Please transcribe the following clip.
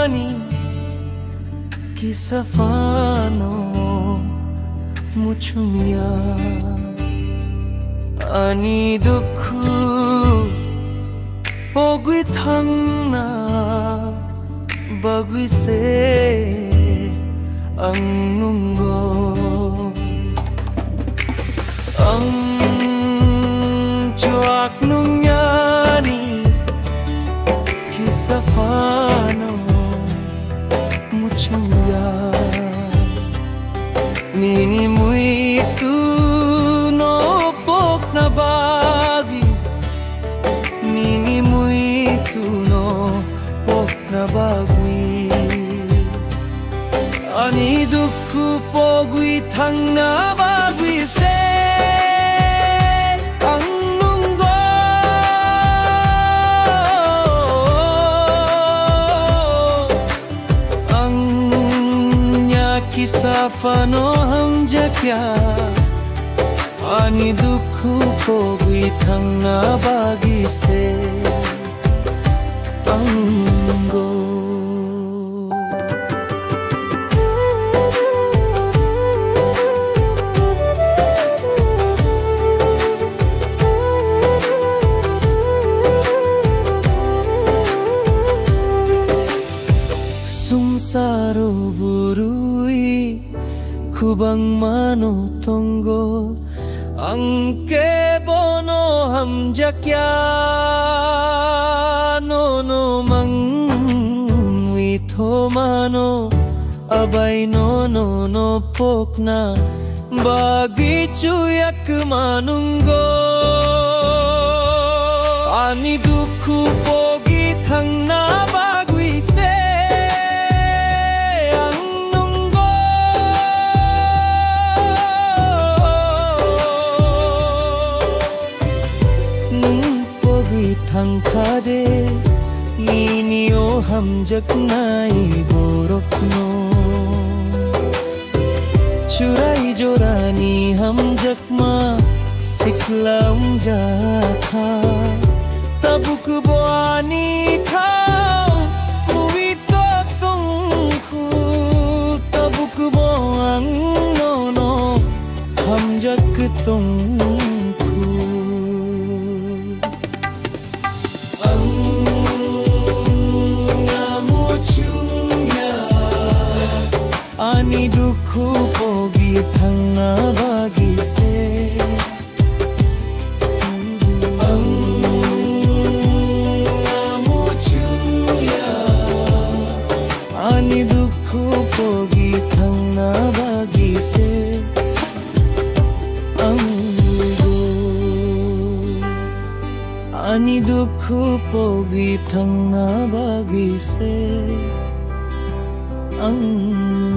nungnyani kisafano muchumya ani dukhu pogui thangna bagui se ang nunggo ang chuak nungnyani kisafano muchumya nini muito no pok na bagi nini muito no pok na bagui ani dukhu pogui thang na bagui se ang nunggo ang nya kisafano ham jakya ani dukhu pogui thang na bagi se anggo sungsaro burui kubang mano tonggo angke bono ham jakya no mang witho mano abai no pokna bagi cuyak manunggo ani dukhu pogi thangna bagui se thang khade nini o ham jak nai borok no churai jorani ham jak ma siklam ja kha tabuk boani khao muwi to tung khu tabuk boang no ham jak tung ani dukhu pogi thangna bagi se ang amuchuya ani dukhu pogi thangna bagi se anggo ani dukhu pogi thangna bagi se ang